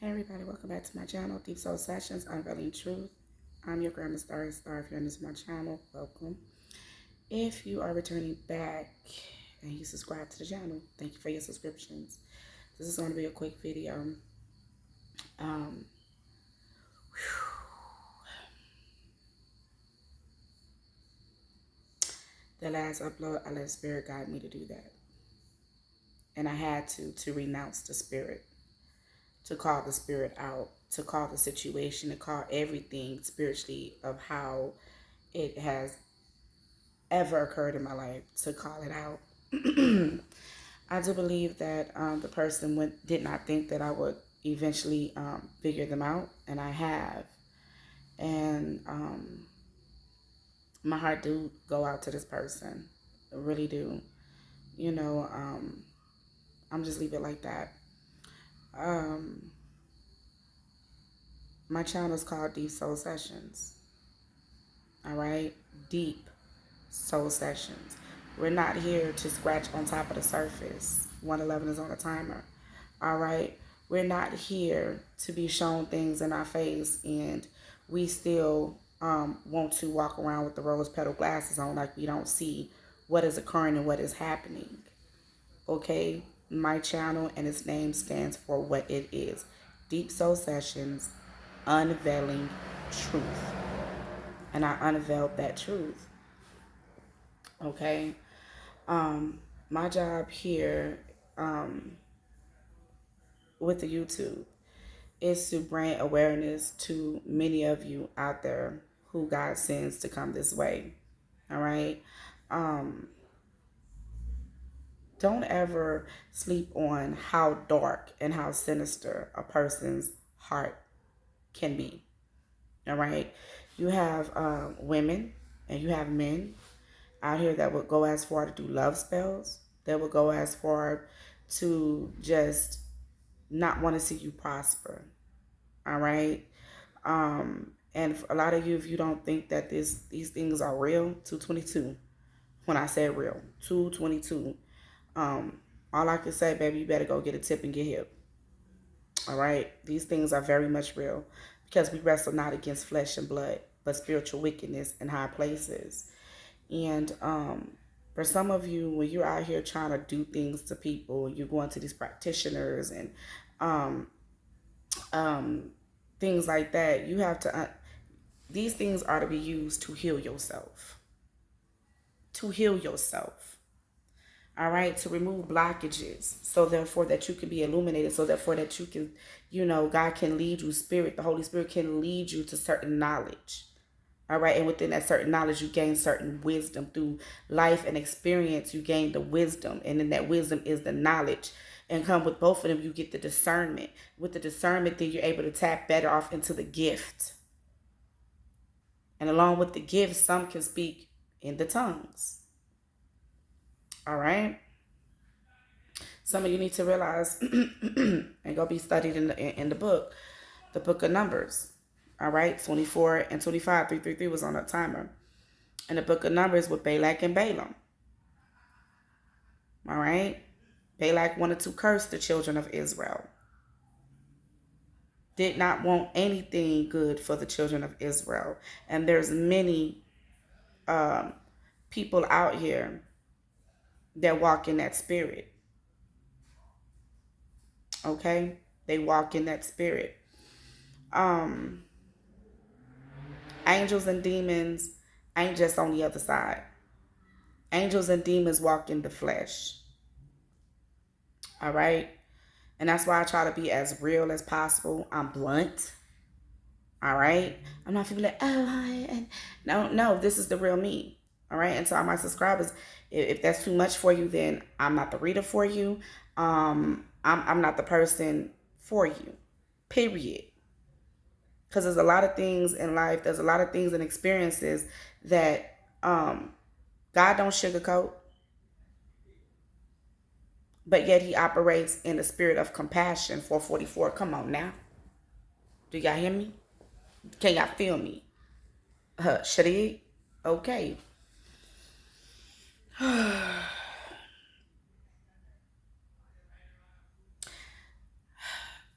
Hey everybody, welcome back to my channel, Deep Soul Sessions, Unveiling Truth. I'm your Grandma Star. If you're new to my channel, welcome. If you are returning back and you subscribe to the channel, thank you for your subscriptions. This is going to be a quick video. Um, the last upload, I let Spirit guide me to do that. And I had to renounce the Spirit, to call the Spirit out, to call the situation, to call everything spiritually of how it has ever occurred in my life, to call it out. I do believe that the person did not think that I would eventually figure them out, and I have. And my heart do go out to this person. I really do. You know, I'm just leave it like that. Um, my channel is called Deep Soul Sessions. All right? Deep Soul Sessions. We're not here to scratch on top of the surface. 111 is on a timer. All right? We're not here to be shown things in our face and we still want to walk around with the rose petal glasses on like we don't see what is occurring and what is happening. Okay? My channel and its name stands for what it is. Deep Soul Sessions, Unveiling Truth. And I unveiled that truth. Okay? My job here with the YouTube is to bring awareness to many of you out there who God sends to come this way. All right? Don't ever sleep on how dark and how sinister a person's heart can be. All right? You have women and you have men out here that would go as far to do love spells, that would go as far to just not want to see you prosper. All right. And for a lot of you, if you don't think that these things are real, 222. When I say real, 222. All I can say, baby, you better go get a tip and get hip. All right. These things are very much real because we wrestle not against flesh and blood, but spiritual wickedness in high places. And for some of you, when you're out here trying to do things to people, you're going to these practitioners and um, things like that, you have to, these things are to be used to heal yourself. To heal yourself. All right, to remove blockages, so therefore that you can be illuminated, so therefore that you can, God can lead you, Spirit, the Holy Spirit can lead you to certain knowledge. All right, and within that certain knowledge, you gain certain wisdom through life and experience. You gain the wisdom, and then that wisdom is the knowledge. And come with both of them, you get the discernment. With the discernment, then you're able to tap better off into the gift. And along with the gift, some can speak in the tongues. All right. Some of you need to realize and go be studied in the book of Numbers. All right, 24 and 25, 333 was on a timer. In the book of Numbers with Balak and Balaam. All right, Balak wanted to curse the children of Israel. Did not want anything good for the children of Israel. And there's many people out here that walk in that spirit. Okay, they walk in that spirit. Angels and demons ain't just on the other side. Angels and demons walk in the flesh. All right. And that's why I try to be as real as possible. I'm blunt. All right. I'm not feeling like, oh, hi. And no, this is the real me. All right. And to all my subscribers, if that's too much for you, then I'm not the reader for you. I'm not the person for you. Period. Because there's a lot of things in life, there's a lot of things and experiences that God don't sugarcoat, but yet he operates in the spirit of compassion. 444, come on now. Do y'all hear me? Can y'all feel me? Shadi? Okay.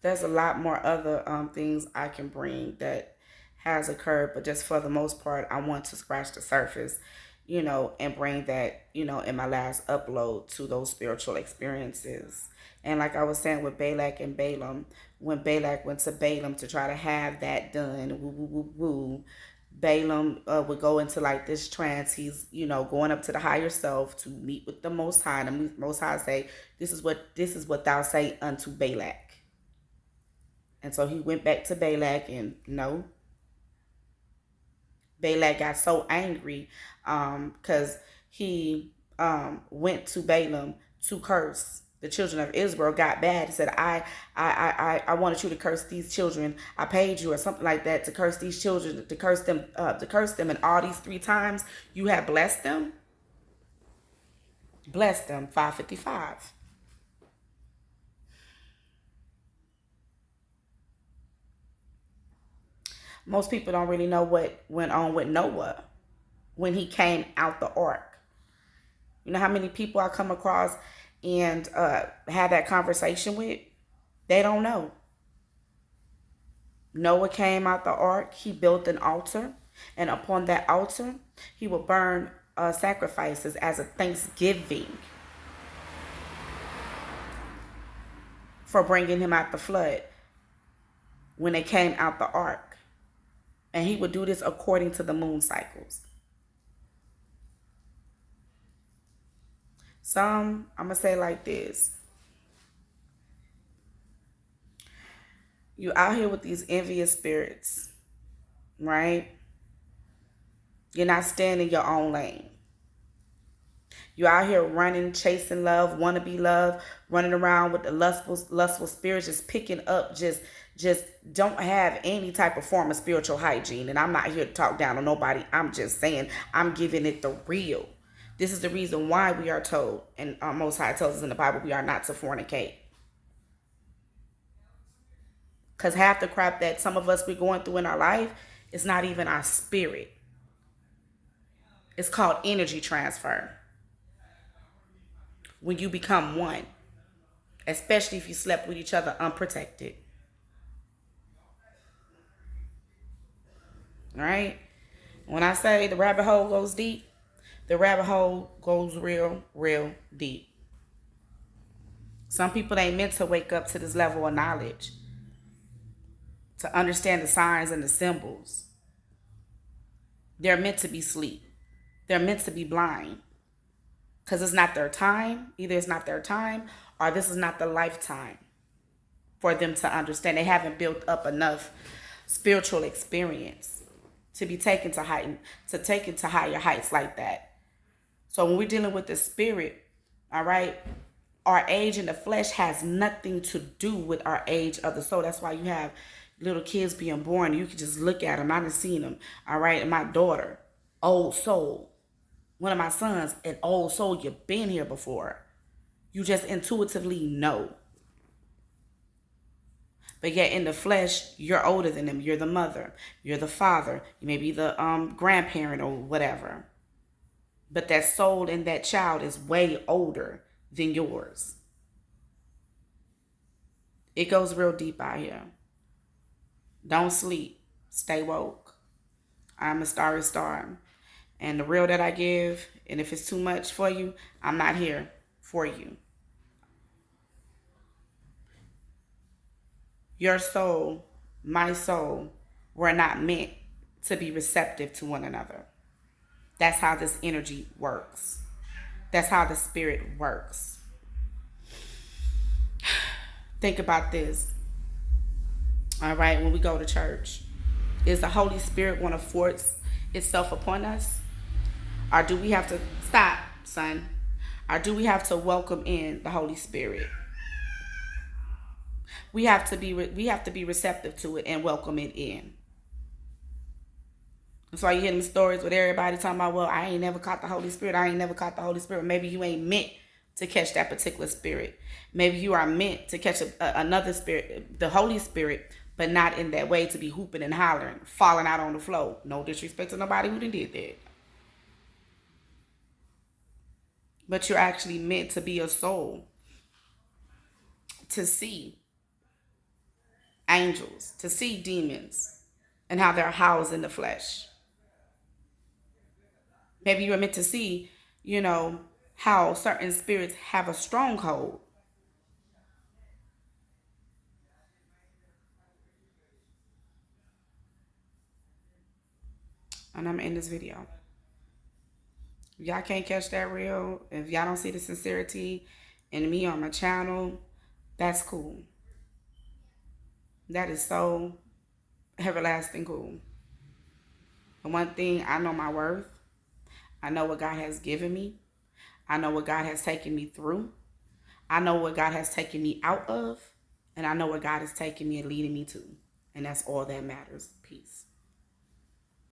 there's a lot more other things I can bring that has occurred, but just for the most part, I want to scratch the surface, and bring that, in my last upload to those spiritual experiences. And like I was saying with Balak and Balaam, when Balak went to Balaam to try to have that done, woo, woo, woo, woo, Balaam would go into like this trance. He's, going up to the higher self to meet with the Most High. And the Most High say, this is what thou say unto Balak. And so he went back to Balak, and no, Balak got so angry because he went to Balaam to curse the children of Israel. Got bad. He said, I wanted you to curse these children. I paid you or something like that to curse these children, to curse them, and all these 3 times you have blessed them. Bless them. 555. Most people don't really know what went on with Noah when he came out the ark. You know how many people I come across and have that conversation with? They don't know. Noah came out the ark. He built an altar. And upon that altar, he would burn sacrifices as a thanksgiving for bringing him out the flood when they came out the ark. And he would do this according to the moon cycles. I'm going to say like this. You out here with these envious spirits, right? You're not staying in your own lane. You're out here running, chasing love, want to be loved, running around with the lustful spirits, just picking up, just don't have any type of form of spiritual hygiene. And I'm not here to talk down on nobody. I'm just saying, I'm giving it the real. This is the reason why we are told, and our Most High tells us in the Bible, we are not to fornicate. Because half the crap that some of us we're going through in our life is not even our spirit. It's called energy transfer. When you become one, especially if you slept with each other unprotected. All right? When I say the rabbit hole goes deep, the rabbit hole goes real, real deep. Some people ain't meant to wake up to this level of knowledge, to understand the signs and the symbols. They're meant to be asleep. They're meant to be blind. Because it's not their time. Either it's not their time or this is not the lifetime for them to understand. They haven't built up enough spiritual experience to be taken to higher heights like that. So when we're dealing with the spirit, all right, our age in the flesh has nothing to do with our age of the soul. That's why you have little kids being born. You can just look at them. I done seen them, all right? And my daughter, old soul. One of my sons, an old soul. You've been here before. You just intuitively know. But yet in the flesh, you're older than them. You're the mother. You're the father. You may be the grandparent or whatever. But that soul in that child is way older than yours. It goes real deep out here. Don't sleep. Stay woke. I'm a starry star. And the real that I give, and if it's too much for you, I'm not here for you. Your soul, my soul, were not meant to be receptive to one another. That's how this energy works. That's how the spirit works. Think about this. All right, when we go to church, is the Holy Spirit want to force itself upon us? Or do we have to stop, son? Or do we have to welcome in the Holy Spirit? We have to be receptive to it and welcome it in. That's why you hear them stories with everybody talking about, well, I ain't never caught the Holy Spirit. I ain't never caught the Holy Spirit. Maybe you ain't meant to catch that particular spirit. Maybe you are meant to catch another spirit, the Holy Spirit, but not in that way to be hooping and hollering, falling out on the floor. No disrespect to nobody who did that. But you're actually meant to be a soul, to see, angels, to see demons and how they're housed in the flesh. Maybe you were meant to see, how certain spirits have a stronghold. And I'm in this video. If y'all can't catch that real, if y'all don't see the sincerity in me on my channel, that's cool. That is so everlasting cool. The one thing, I know my worth. I know what God has given me. I know what God has taken me through. I know what God has taken me out of. And I know what God has taken me and leading me to. And that's all that matters. Peace.